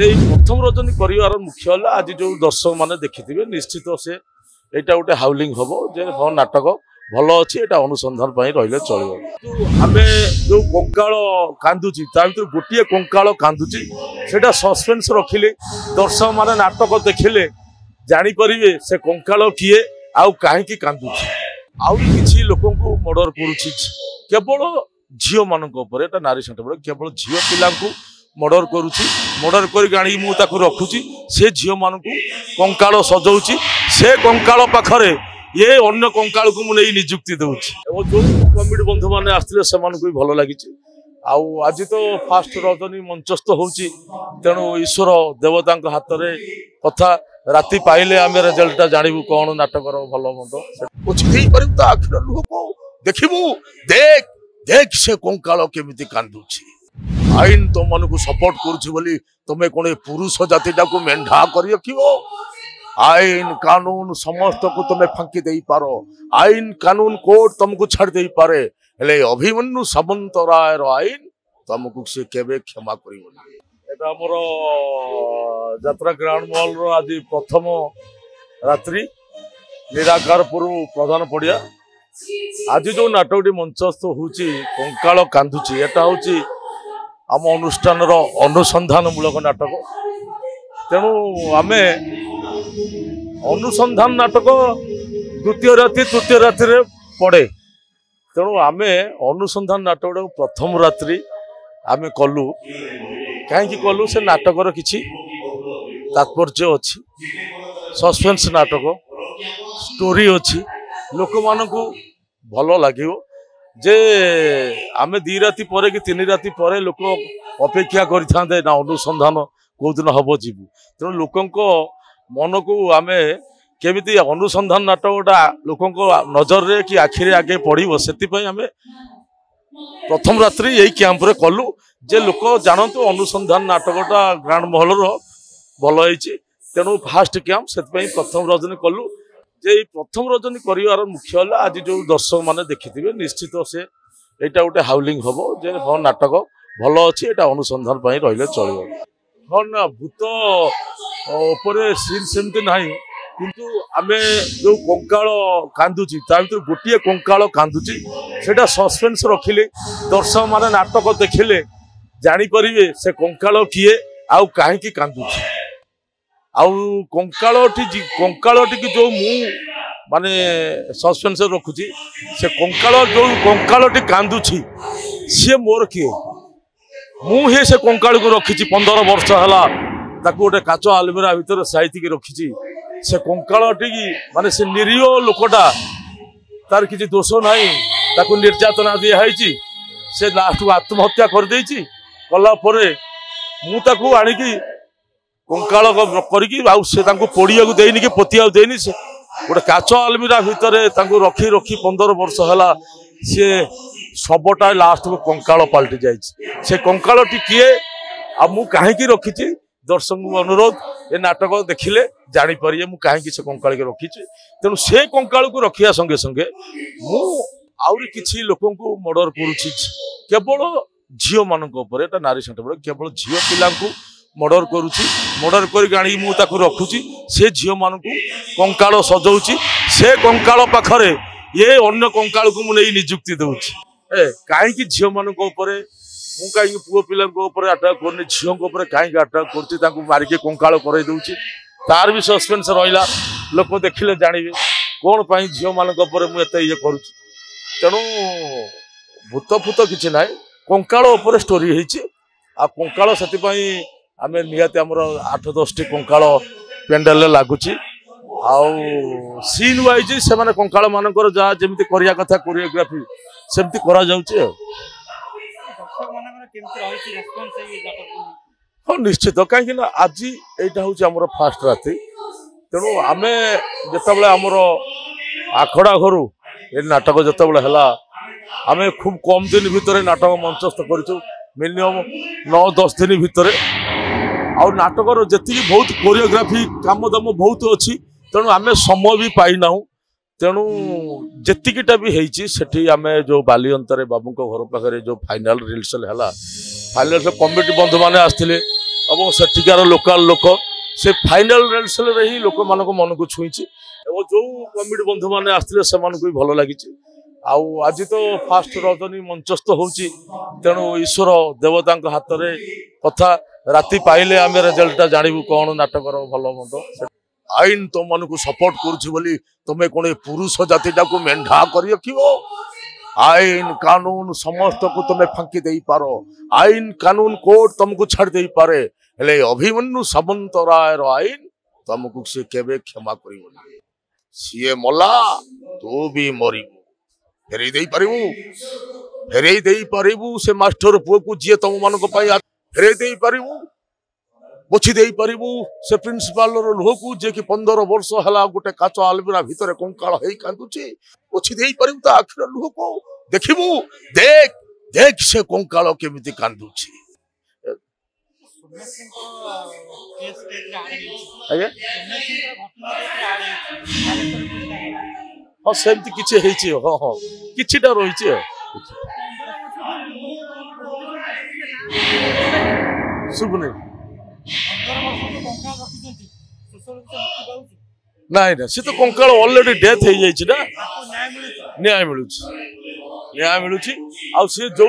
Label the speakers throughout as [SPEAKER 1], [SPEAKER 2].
[SPEAKER 1] प्रथम रजनी कर मुख्य है आज जो दर्शक मैंने देखिथे निश्चित से यहाँ गोटे हाउलिंग हम जे हाँ नाटक भल अच्छी यहाँ अनुसंधान रही चलो आम जो कंकाल कांदुची भर गोटे कंकाल कांदुची से सस्पेन्स रखिले दर्शक मैंने नाटक देखिले जापर से कंकाल किए आउ कहीं कांदुची आउ कि लोक मर्डर करुच्ची केवल झील मान नारी सेंटर केवल झील पिला मर्डर करुच्ची मर्डर कर रखुची से झील मान कंकाल सजाऊँगी से कंकाल पाखरे ये अन्य कंकाल को मुझे निजुक्ति दूची जो कमिटी बंधु मैंने आसते से भल लगी आज तो फास्ट रजनी मंचस्थ होची तेणु ईश्वर देवता हाथ में कथा राति पाइले आम रेजल्टा जानू कौन नाटकर भल मंद आखिर लुह को देखू देख देख से कंकाल केमी कांदुची आईन तुम मन को सपोर्ट करुँच तुम्हें कौन पुरुष जाति को मेढ़ा कर आईन कानून समस्त को तुम्हें फांकी दे पार आईन कानून कोर्ट तुमको छाड़ दे पारे हेले अभिमन्यु सामंतराय आईन तुमको से केबे क्षमा कर यात्रा ग्राउंड मॉल आज प्रथम रात्रि निराकारपुर प्रधान पड़िया आज जो नाटकटी मंचस्थ होची कंकाल कांदुची एटा होची आम अनुष्ठान अनुसंधान मूलक नाटक तेणु आमे अनुसंधान नाटक द्वितीय राति तृतीय राति पड़े तेणु आमे अनुसंधान नाटक प्रथम रात्रि आमे कलु कहीं कलु से नाटकर किछि तात्पर्य अच्छी सस्पेंस नाटक स्टोरी अच्छी लोक मान भल लगे जे आमे 2 राति पर कि 3 राति पर लोक अपेक्षा करते ना अनुसंधान कौ दिन हम जीवु तेणु लोक मन को आमे केमिति अनुसंधान नाटकटा लोक नजर रे कि आखिरे आगे पड़ो से आमे प्रथम रात्रि यही कैंप रे कलु जे लोक जानतु अनुसंधान नाटकटा ग्रांड महल भल होती तेणु फास्ट कैंप से प्रथम रजनी कलु जे प्रथम रजनी कर मुख्य है आज जो दर्शक मैंने देखिथे निश्चित से यहाँ गोटे हाउलिंग हम जे हाँ नाटक भल अच्छी यहाँ अनुसंधान रही चलो हाँ ना भूत सीन सेमती ना किंतु आमे जो कंकाल कांदुची भर गोटे कंकाल कांदुची से सस्पेन्स रखिले दर्शक मैंने नाटक देखिले जापर से कंकाल किए आउ कहीं कांदुची आउ कंकालटी जो मु माने सस्पेंस रखुची से कंकाल जो कंकालटी कांदुची सी मोर किए मुझे से कंकाल को रखी 15 वर्ष है गोटे काच आलमिरा भितर साइति रखी से कंकालटी माने से निरीह लोकटा तार किसी दोष ना निर्यातना दिखाई से लास्ट को आत्महत्या कर कलापर मुझे आणिकी कंकाल करके पोड़िया देनी कि पोतिया देनी से गोटे काच आलमिरा भितर रखी रखी 15 वर्ष है सी सबटा लास्ट को कंकाल पलटि जाए से कंकालटी किए आ मु कहीं रखी दर्शक अनुरोध ये नाटक देखिले जापर मु कहीं से कंकाल के रखी तेणु से कंकाल को रखा संगे संगे मु आउरी किछि लोक मर्डर करुच्ची केवल झील मान नारी सेंटर केवल झील पिला मर्डर करुच्ची मर्डर कर रखुची से झील मान कंकाल सजाऊँगी से कंकाल पाखरे ये अन्य कंकाल को मुझे निजुक्ति दूची कहीं झील मान कहीं पुओ पिला आटाक कर झील कहीं आटाक कर मारिके कंकाल कर दूची तार भी सस्पेन्स रहा लोक देखिले जानवे कौन पाई झील मान मुझे ये करुच्ची तेणु भूत फूत किसी ना कंकाल स्टोरी होती आ कंकाल से आम निहाती आमर 8-10 टी कंकाल पेंडाल लगुच सीन वाइज से माने कंकाल मानकर जहाँ जमी करिया कथा कोरियोग्राफी सेमती करा जाउचे हाँ निश्चित कहीं आज यहाँ हूँ आमर फास्ट राति तेणु आम जिते आमर आखड़ा घर ये नाटक जिते है आम खूब कम दिन भितर नाटक मंचस्थ करूँ मिनिमम 9-10 दिन भितर आ नाटकर जी बहुत कोरियोग्राफी काम दाम बहुत अच्छी तेणु आम समय भी पाईना तेणु जेतिकीटा भी होती आम जो बालियंतारे बाबू घर पाखे जो फाइनाल रिहर्सल है फाइनाल कमिटी बंधु मैंने आसते और सेठिकार लोकाल लोक से फाइनाल रेलसेल ही लोक मान मन को छुई जो कमिटी बंधु मैंने आसते से भी भल लगी आज तो फास्ट रजनी मंचस्थ होची तेणु ईश्वर देवता हाथ में कथा राति पाइले आम रेजल्टा जानू कौन नाटकर भल मंद आईन तुम मन को सपोर्ट करुँच तुम्हें कौन पुरुष जाति टाक मेढ़ा कर आईन कानून समस्त को तुम्हें फांकी दे पार आईन कानून कोर्ट तुमको छाड़ दे पारे हेले अभिमन्यु सामंतराय आईन तुमको से केबे क्षमा कर सीए मला तू भी मरबू फेरे दे पारिबू से मास्टर पुओ को जी तुम मान फेरे दे पारिबू पोछि दे पारिबू से प्रिंसिपाल लुह को जे कि 15 वर्ष है गोटे काच आलमिरा भितर कंकाल हो कांदुची पोछि दे पारिबू ता आखिर लुह को देखिबू देख देख से कंकाल केमिति कांदुची हाँ सेमती किसी हाँ हाँ किछिटा रही शुभुनि नाई ना सी तो कंकाल ऑलरेडी डेथ हो जाए न्याय मिलू सी जो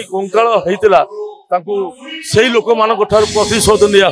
[SPEAKER 1] कंकाल होता से लोक मान प्रतिशोध निया।